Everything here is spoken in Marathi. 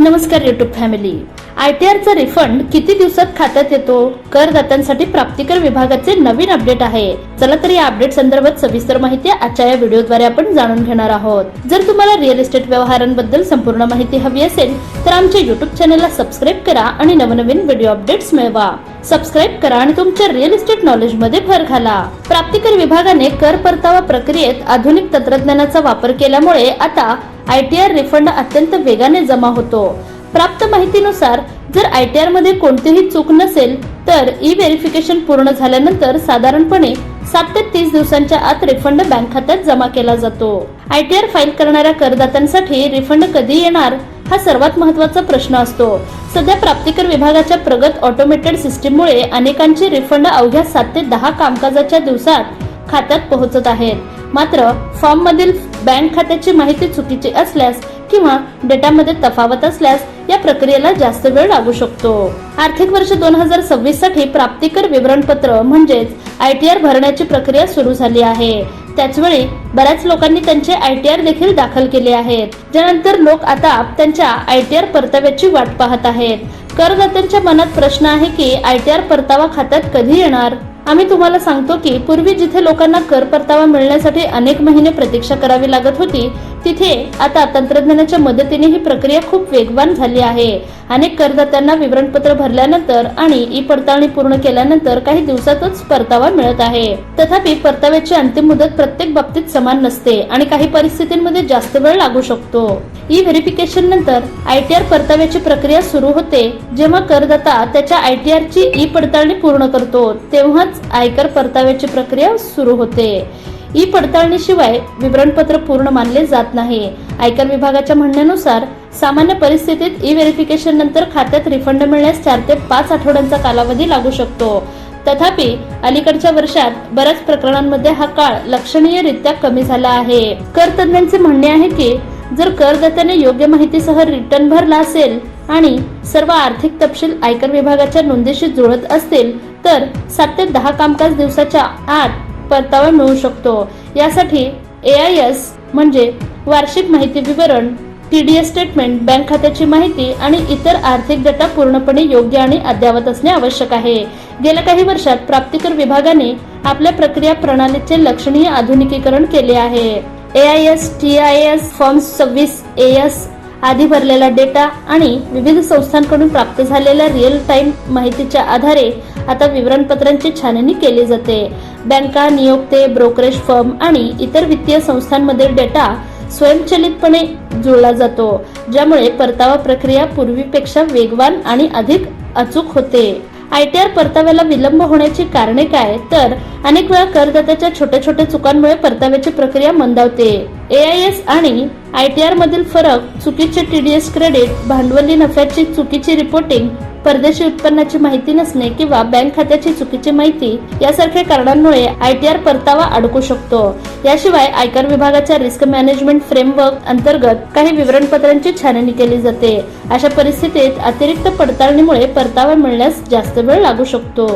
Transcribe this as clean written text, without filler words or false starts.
नमस्कार YouTube फॅमिली। ITRचा रिफंड किती दिवसात खात्यात येतो? करदात्यांसाठी प्राप्तिकर विभागाचे नवीन अपडेट आहे। चला तर या अपडेट संदर्भात सविस्तर माहिती आजच्या या व्हिडिओद्वारे आपण जाणून घेणार आहोत। जर तुम्हाला रिअल इस्टेट व्यवहारांबद्दल संपूर्ण माहिती हवी असेल तर आमच्या YouTube चॅनलला सबस्क्राइब करा आणि नवनवीन व्हिडिओ अपडेट्स मिळवा। सबस्क्राइब करा आणि तुमच्या रिअल इस्टेट नॉलेज मध्ये भर घाला। प्राप्तिकर विभागाने कर परतावा प्रक्रियेत आधुनिक तंत्रज्ञानाचा वापर केल्यामुळे आता ITR रिफंड अत्यंत वेगाने जमा होतो। प्राप्त माहितीनुसार जर ITR मध्ये कोणतीही चूक नसेल तर ई-व्हेरिफिकेशन पूर्ण झाल्यानंतर साधारणपणे 7 ते 30 दिवसांच्या आत रिफंड बँक खात्यात जमा केला जातो। ITR फाईल करणाऱ्या करदात्यांसाठी रिफंड कधी येणार हा सर्वात महत्त्वाचा प्रश्न असतो। सध्या प्राप्तिकर विभागाच्या प्रगत ऑटोमेटेड सिस्टीममुळे अनेकांचे रिफंड अवघ्या 7 ते 10 कामकाजाच्या दिवसात खात्यात पोहोचत आहेत। मात्र फॉर्म मधील बँक खात्याची माहिती चुकीची असल्यास किंवा डेटामध्ये तफावत असल्यास या प्रक्रियेला जास्त वेळ लागू शकतो। आर्थिक वर्ष 2026 साठी प्राप्तिकर विवरणपत्र म्हणजेच ITR भरण्याची प्रक्रिया सुरू झाली आहे। त्याचवेळी बऱ्याच लोकांनी त्यांचे ITR देखील दाखल केले आहेत, ज्यानंतर लोक आता त्यांच्या ITR परताव्याची वाट पाहत आहेत। करदात्यांच्या मनात प्रश्न आहे की ITR परतावा खात्यात कधी येणार? आम्ही तुम्हाला सांगतो की पूर्वी जिथे लोकांना कर परतावा मिळण्यासाठी अनेक महिने प्रतीक्षा करावी लागत होती, तिथे आता तंत्रज्ञानाच्या मदतीने ही प्रक्रिया खूप वेगवान झाली आहे। अनेक करदात्यांना विवरणपत्र भरल्यानंतर आणि ई पडताळणी पूर्ण केल्यानंतर काही दिवसातच परतावा मिळत आहे। तथापि परताव्याची अंतिम मुदत प्रत्येक बाबतीत समान नसते आणि काही परिस्थितींमध्ये जास्त वेळ लागू शकतो। ई व्हेरिफिकेशन नंतर ITR परताव्याची प्रक्रिया सुरू होते। जेव्हा करदाता त्याच्या ITR ची ई पडताळणी पूर्ण करतो तेव्हाच आयकर परताव्याची प्रक्रिया सुरू होते। ई पडताळणीशिवाय विवरणपत्र पूर्ण मानले जात नाही। आयकर विभागाच्या म्हणण्यानुसार सामान्य परिस्थितीत ई व्हेरिफिकेशन नंतर खात्यात रिफंड मिळण्यास 4 ते 5 आठवड्यांचा कालावधी लागू शकतो। तथापि अलीकडच्या वर्षात बऱ्याच प्रकरणांमध्ये हा काळ लक्षणीयरित्या कमी झाला आहे। कर तज्ञांचे म्हणणे आहे की जर करदात्याने योग्य माहितीसह रिटर्न भरला असेल आणि सर्व आर्थिक तपशील आयकर विभागाच्या नोंदीशी जुळत असतील तर 7 ते 10 कामकाज दिवसाच्या आत परतावा मिळू शकतो। यासाठी AIS म्हणजे वार्षिक माहिती विवरण, TDS स्टेटमेंट, बँक खात्याची माहिती आणि इतर आर्थिक डेटा पूर्णपणे योग्य आणि अद्ययावत असणे आवश्यक आहे। गेल्या काही वर्षात प्राप्तिकर विभागाने आपल्या प्रक्रिया प्रणालीचे लक्षणीय आधुनिकीकरण केले आहे। AIS, TIS, फॉर्म 26 AS आधी भरलेला डेटा आणि विविध संस्थांकडून प्राप्त झालेल्या रिअल टाइम माहितीच्या आधारे आता विवरणपत्रांची छाननी केली जाते। बँका, नियोक्ते, ब्रोकरेज फर्म आणि इतर वित्तीय संस्थांमधील डेटा स्वयंचलितपणे जुळला जातो, ज्यामुळे परतावा प्रक्रिया पूर्वीपेक्षा वेगवान आणि अधिक अचूक होते। ITR परताव्याला विलंब होण्याची कारणे काय? तर अनेक वेळा करदात्याच्या छोट्या चुकांमुळे परताव्याची प्रक्रिया मंदावते। AIS आणि ITR मधील फरक, चुकीचे TDS क्रेडिट, भांडवली नफ्याची चुकीची रिपोर्टिंग, परदेशी उत्पन्नाची माहिती नसणे किंवा बँक खात्याची चुकीची माहिती यासारख्या कारणांमुळे ITR परतावा अडकू शकतो। याशिवाय आयकर विभागाच्या रिस्क मॅनेजमेंट फ्रेमवर्क अंतर्गत काही विवरणपत्रांची छाननी केली जाते। अशा परिस्थितीत अतिरिक्त पडताळणीमुळे परतावा मिळण्यास जास्त वेळ लागू शकतो।